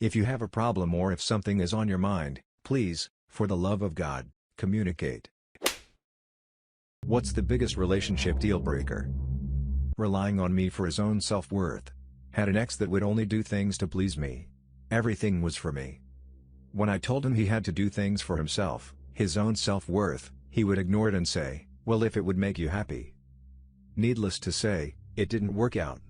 If you have a problem or if something is on your mind, please, for the love of God, communicate. What's the biggest relationship deal breaker? Relying on me for his own self-worth. Had an ex that would only do things to please me. Everything was for me. When I told him he had to do things for himself, his own self-worth, he would ignore it and say, well, if it would make you happy. Needless to say, it didn't work out.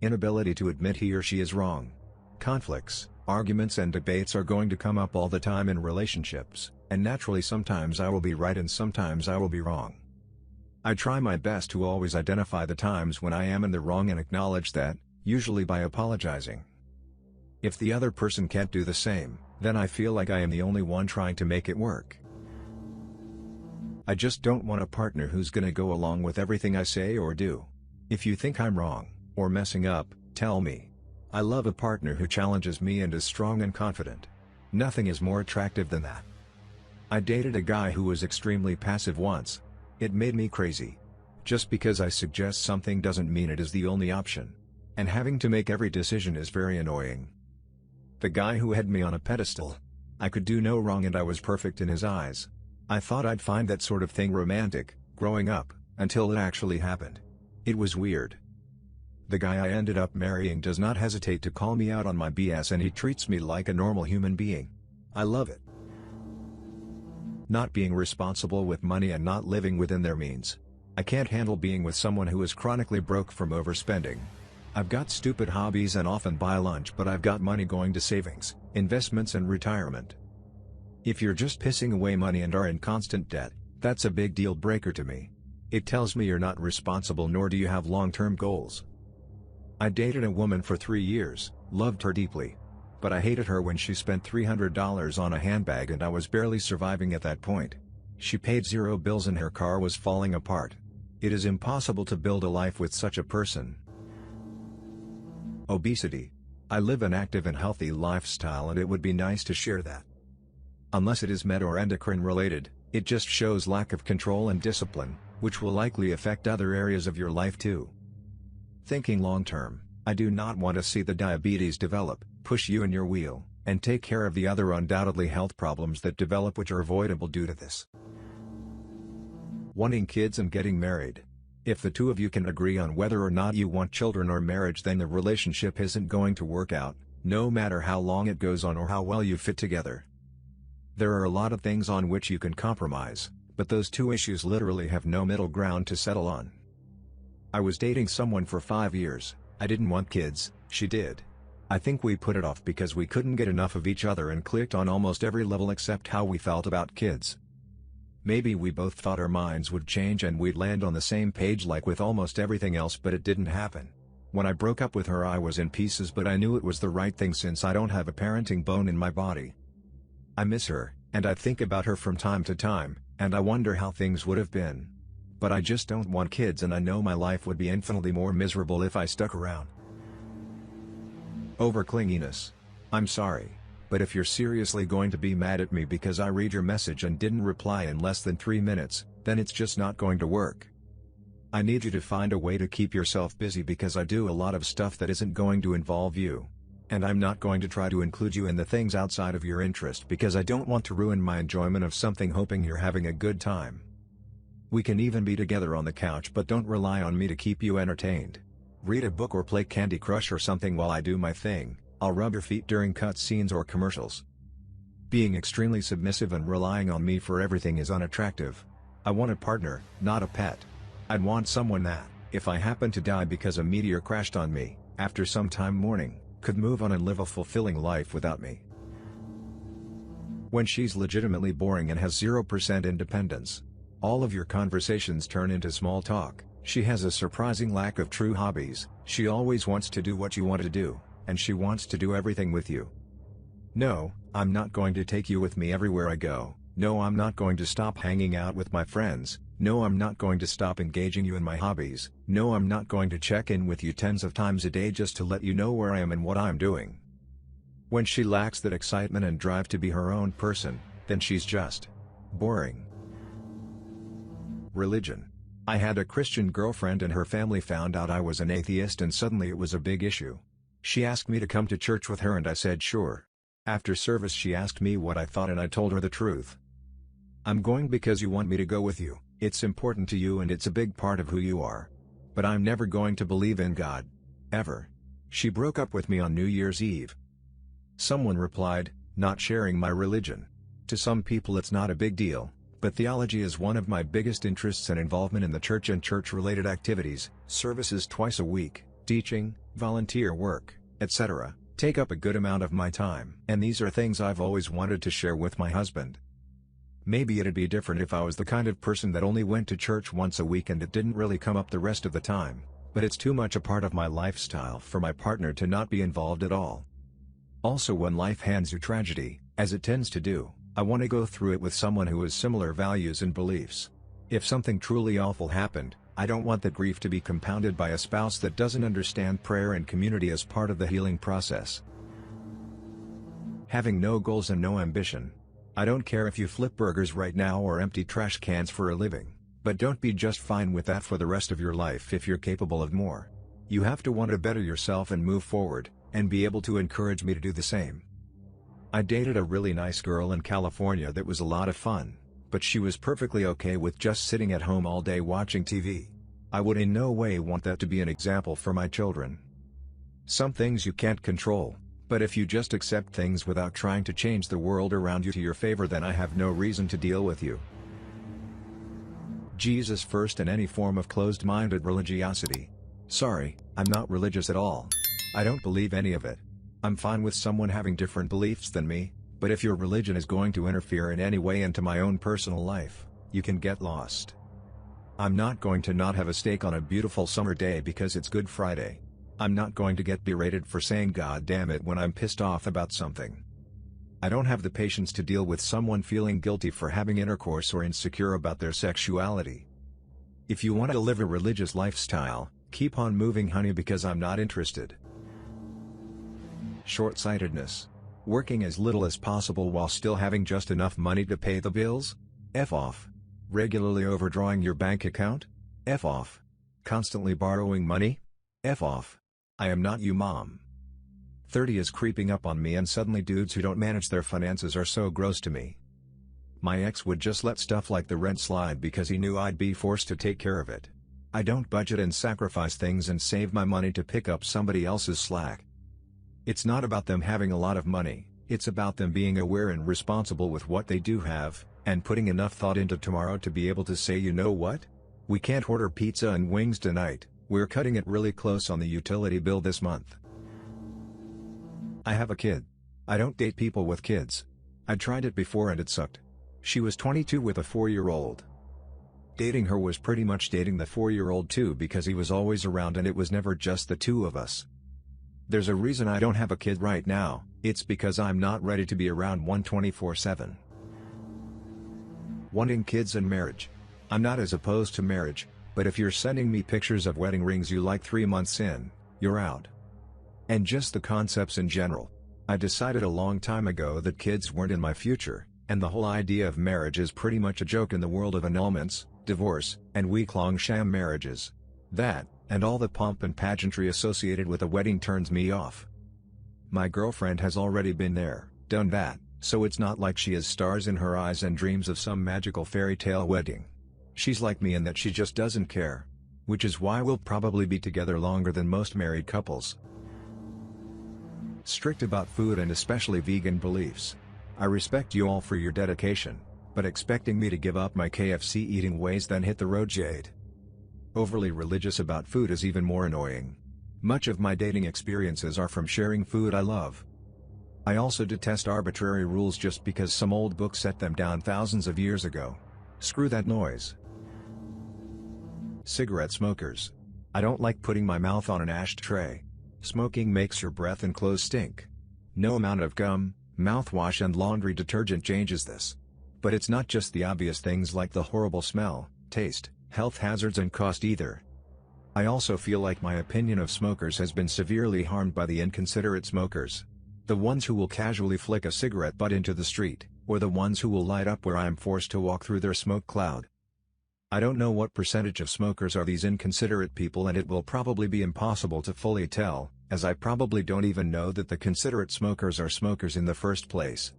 Inability to admit he or she is wrong. Conflicts, arguments and debates are going to come up all the time in relationships, and naturally sometimes I will be right and sometimes I will be wrong. I try my best to always identify the times when I am in the wrong and acknowledge that, usually by apologizing. If the other person can't do the same, then I feel like I am the only one trying to make it work. I just don't want a partner who's gonna go along with everything I say or do. If you think I'm wrong, or messing up, tell me. I love a partner who challenges me and is strong and confident. Nothing is more attractive than that. I dated a guy who was extremely passive once. It made me crazy. Just because I suggest something doesn't mean it is the only option. And having to make every decision is very annoying. The guy who had me on a pedestal. I could do no wrong and I was perfect in his eyes. I thought I'd find that sort of thing romantic, growing up, until it actually happened. It was weird. The guy I ended up marrying does not hesitate to call me out on my BS and he treats me like a normal human being. I love it. Not being responsible with money and not living within their means. I can't handle being with someone who is chronically broke from overspending. I've got stupid hobbies and often buy lunch, but I've got money going to savings, investments and retirement. If you're just pissing away money and are in constant debt, that's a big deal breaker to me. It tells me you're not responsible nor do you have long-term goals. I dated a woman for 3 years, loved her deeply. But I hated her when she spent $300 on a handbag and I was barely surviving at that point. She paid 0 bills and her car was falling apart. It is impossible to build a life with such a person. Obesity. I live an active and healthy lifestyle and it would be nice to share that. Unless it is med or endocrine related, it just shows lack of control and discipline, which will likely affect other areas of your life too. Thinking long term, I do not want to see the diabetes develop, push you in your wheel, and take care of the other undoubtedly health problems that develop which are avoidable due to this. Wanting kids and getting married. If the two of you can agree on whether or not you want children or marriage, then the relationship isn't going to work out, no matter how long it goes on or how well you fit together. There are a lot of things on which you can compromise, but those two issues literally have no middle ground to settle on. I was dating someone for 5 years. I didn't want kids, she did. I think we put it off because we couldn't get enough of each other and clicked on almost every level except how we felt about kids. Maybe we both thought our minds would change and we'd land on the same page like with almost everything else, but it didn't happen. When I broke up with her I was in pieces, but I knew it was the right thing since I don't have a parenting bone in my body. I miss her, and I think about her from time to time, and I wonder how things would have been. But I just don't want kids and I know my life would be infinitely more miserable if I stuck around. Over clinginess. I'm sorry, but if you're seriously going to be mad at me because I read your message and didn't reply in less than 3 minutes, then it's just not going to work. I need you to find a way to keep yourself busy because I do a lot of stuff that isn't going to involve you. And I'm not going to try to include you in the things outside of your interest because I don't want to ruin my enjoyment of something hoping you're having a good time. We can even be together on the couch, but don't rely on me to keep you entertained. Read a book or play Candy Crush or something while I do my thing. I'll rub your feet during cutscenes or commercials. Being extremely submissive and relying on me for everything is unattractive. I want a partner, not a pet. I'd want someone that, if I happen to die because a meteor crashed on me, after some time mourning, could move on and live a fulfilling life without me. When she's legitimately boring and has 0% independence. All of your conversations turn into small talk. She has a surprising lack of true hobbies. She always wants to do what you want to do, and she wants to do everything with you. No, I'm not going to take you with me everywhere I go. No, I'm not going to stop hanging out with my friends. No, I'm not going to stop engaging you in my hobbies. No, I'm not going to check in with you tens of times a day just to let you know where I am and what I'm doing. When she lacks that excitement and drive to be her own person, then she's just boring. Religion. I had a Christian girlfriend and her family found out I was an atheist and suddenly it was a big issue. She asked me to come to church with her and I said sure. After service she asked me what I thought and I told her the truth. I'm going because you want me to go with you, it's important to you and it's a big part of who you are. But I'm never going to believe in God. Ever. She broke up with me on New Year's Eve. Someone replied, not sharing my religion. To some people it's not a big deal, but theology is one of my biggest interests and involvement in the church and church-related activities, services twice a week, teaching, volunteer work, etc., take up a good amount of my time. And these are things I've always wanted to share with my husband. Maybe it'd be different if I was the kind of person that only went to church once a week and it didn't really come up the rest of the time, but it's too much a part of my lifestyle for my partner to not be involved at all. Also, when life hands you tragedy, as it tends to do, I want to go through it with someone who has similar values and beliefs. If something truly awful happened, I don't want the grief to be compounded by a spouse that doesn't understand prayer and community as part of the healing process. Having no goals and no ambition. I don't care if you flip burgers right now or empty trash cans for a living, but don't be just fine with that for the rest of your life if you're capable of more. You have to want to better yourself and move forward, and be able to encourage me to do the same. I dated a really nice girl in California that was a lot of fun, but she was perfectly okay with just sitting at home all day watching TV. I would in no way want that to be an example for my children. Some things you can't control. But if you just accept things without trying to change the world around you to your favor, then I have no reason to deal with you. Jesus first and any form of closed-minded religiosity. Sorry, I'm not religious at all. I don't believe any of it. I'm fine with someone having different beliefs than me, but if your religion is going to interfere in any way into my own personal life, you can get lost. I'm not going to not have a steak on a beautiful summer day because it's Good Friday. I'm not going to get berated for saying God damn it when I'm pissed off about something. I don't have the patience to deal with someone feeling guilty for having intercourse or insecure about their sexuality. If you want to live a religious lifestyle, keep on moving honey, because I'm not interested. Shortsightedness. Working as little as possible while still having just enough money to pay the bills? F off. Regularly overdrawing your bank account? F off. Constantly borrowing money? F off. I am not you, mom. 30 is creeping up on me and suddenly dudes who don't manage their finances are so gross to me. My ex would just let stuff like the rent slide because he knew I'd be forced to take care of it. I don't budget and sacrifice things and save my money to pick up somebody else's slack. It's not about them having a lot of money, it's about them being aware and responsible with what they do have, and putting enough thought into tomorrow to be able to say, you know what? We can't order pizza and wings tonight. We're cutting it really close on the utility bill this month. I have a kid. I don't date people with kids. I tried it before and it sucked. She was 22 with a 4-year-old. Dating her was pretty much dating the 4-year-old too, because he was always around and it was never just the two of us. There's a reason I don't have a kid right now, it's because I'm not ready to be around one 24/7. Wanting kids and marriage. I'm not as opposed to marriage, but if you're sending me pictures of wedding rings you like 3 months in, you're out. And just the concepts in general. I decided a long time ago that kids weren't in my future, and the whole idea of marriage is pretty much a joke in the world of annulments, divorce, and week-long sham marriages. That, and all the pomp and pageantry associated with a wedding turns me off. My girlfriend has already been there, done that, so it's not like she has stars in her eyes and dreams of some magical fairy tale wedding. She's like me in that she just doesn't care. Which is why we'll probably be together longer than most married couples. Strict about food and especially vegan beliefs. I respect you all for your dedication, but expecting me to give up my KFC eating ways then hit the road, Jade. Overly religious about food is even more annoying. Much of my dating experiences are from sharing food I love. I also detest arbitrary rules just because some old book set them down thousands of years ago. Screw that noise. Cigarette smokers. I don't like putting my mouth on an ashtray. Smoking makes your breath and clothes stink. No amount of gum, mouthwash and laundry detergent changes this. But it's not just the obvious things like the horrible smell, taste, health hazards and cost either. I also feel like my opinion of smokers has been severely harmed by the inconsiderate smokers. The ones who will casually flick a cigarette butt into the street, or the ones who will light up where I am forced to walk through their smoke cloud. I don't know what percentage of smokers are these inconsiderate people, and it will probably be impossible to fully tell, as I probably don't even know that the considerate smokers are smokers in the first place.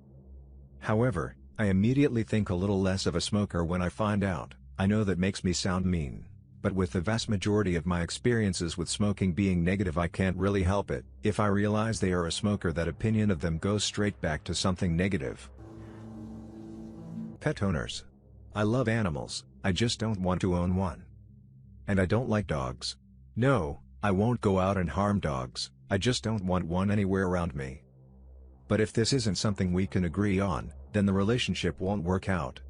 However, I immediately think a little less of a smoker when I find out. I know that makes me sound mean, but with the vast majority of my experiences with smoking being negative, I can't really help it. If I realize they are a smoker, that opinion of them goes straight back to something negative. Pet owners. I love animals, I just don't want to own one. And I don't like dogs. No, I won't go out and harm dogs, I just don't want one anywhere around me. But if this isn't something we can agree on, then the relationship won't work out.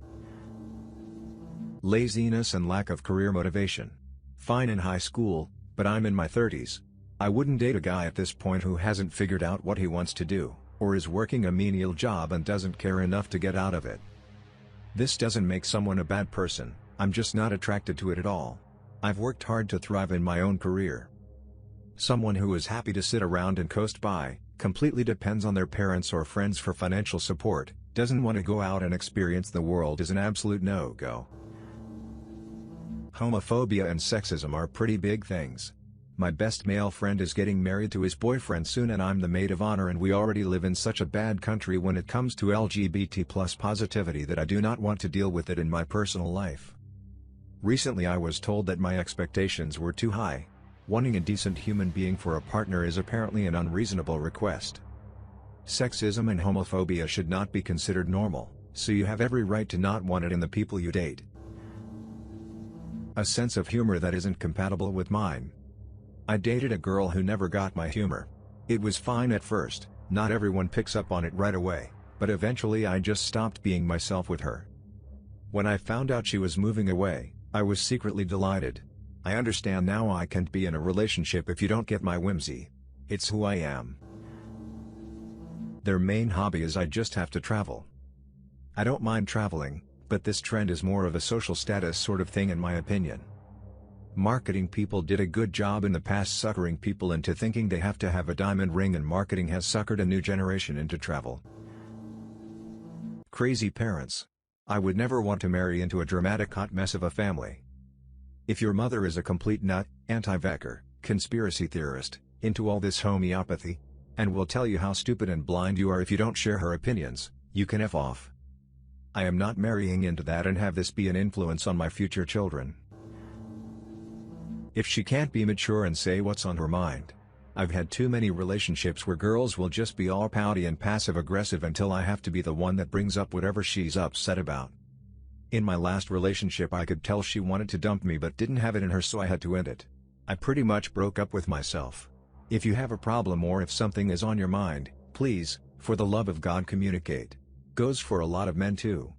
Laziness and lack of career motivation. Fine in high school, but I'm in my 30s. I wouldn't date a guy at this point who hasn't figured out what he wants to do, or is working a menial job and doesn't care enough to get out of it. This doesn't make someone a bad person, I'm just not attracted to it at all. I've worked hard to thrive in my own career. Someone who is happy to sit around and coast by, completely depends on their parents or friends for financial support, doesn't want to go out and experience the world is an absolute no-go. Homophobia and sexism are pretty big things. My best male friend is getting married to his boyfriend soon, and I'm the maid of honor, and we already live in such a bad country when it comes to LGBT+ positivity that I do not want to deal with it in my personal life. Recently I was told that my expectations were too high. Wanting a decent human being for a partner is apparently an unreasonable request. Sexism and homophobia should not be considered normal, so you have every right to not want it in the people you date. A sense of humor that isn't compatible with mine. I dated a girl who never got my humor. It was fine at first, not everyone picks up on it right away, but eventually I just stopped being myself with her. When I found out she was moving away, I was secretly delighted. I understand now I can't be in a relationship if you don't get my whimsy. It's who I am. Their main hobby is I just have to travel. I don't mind traveling, but this trend is more of a social status sort of thing in my opinion. Marketing people did a good job in the past suckering people into thinking they have to have a diamond ring, and marketing has suckered a new generation into travel. Crazy parents. I would never want to marry into a dramatic hot mess of a family. If your mother is a complete nut, anti-vaxxer, conspiracy theorist, into all this homeopathy, and will tell you how stupid and blind you are if you don't share her opinions, you can F off. I am not marrying into that and have this be an influence on my future children. If she can't be mature and say what's on her mind. I've had too many relationships where girls will just be all pouty and passive-aggressive until I have to be the one that brings up whatever she's upset about. In my last relationship I could tell she wanted to dump me but didn't have it in her, so I had to end it. I pretty much broke up with myself. If you have a problem or if something is on your mind, please, for the love of God, communicate. Goes for a lot of men too.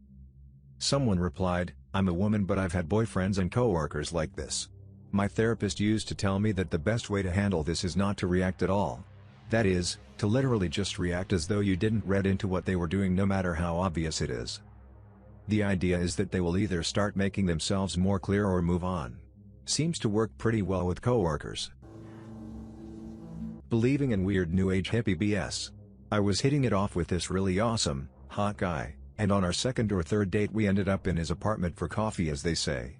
Someone replied, I'm a woman but I've had boyfriends and coworkers like this. My therapist used to tell me that the best way to handle this is not to react at all. That is, to literally just react as though you didn't read into what they were doing, no matter how obvious it is. The idea is that they will either start making themselves more clear or move on. Seems to work pretty well with coworkers. Believing in weird new age hippie BS. I was hitting it off with this really awesome, hot guy, and on our second or third date we ended up in his apartment for coffee, as they say.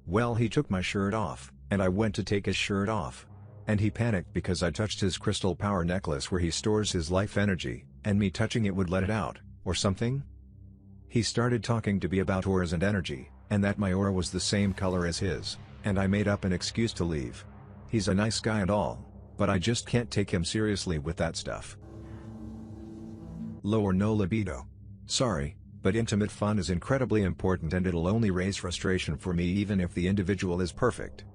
Well, he took my shirt off, and I went to take his shirt off. And he panicked because I touched his crystal power necklace where he stores his life energy, and me touching it would let it out, or something? He started talking to me about auras and energy, and that my aura was the same color as his, and I made up an excuse to leave. He's a nice guy and all, but I just can't take him seriously with that stuff. Low or no libido. Sorry, but intimate fun is incredibly important, and it'll only raise frustration for me even if the individual is perfect.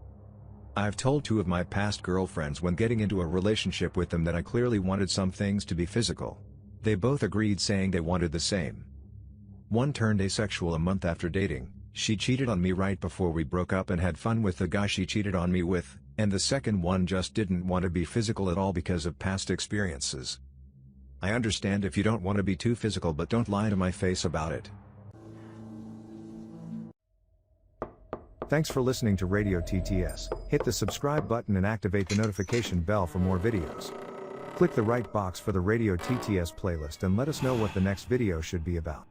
I've told two of my past girlfriends when getting into a relationship with them that I clearly wanted some things to be physical. They both agreed, saying they wanted the same. One turned asexual a month after dating. She cheated on me right before we broke up and had fun with the guy she cheated on me with, and the second one just didn't want to be physical at all because of past experiences. I understand if you don't want to be too physical, but don't lie to my face about it. Thanks for listening to Radio TTS. Hit the subscribe button and activate the notification bell for more videos. Click the right box for the Radio TTS playlist and let us know what the next video should be about.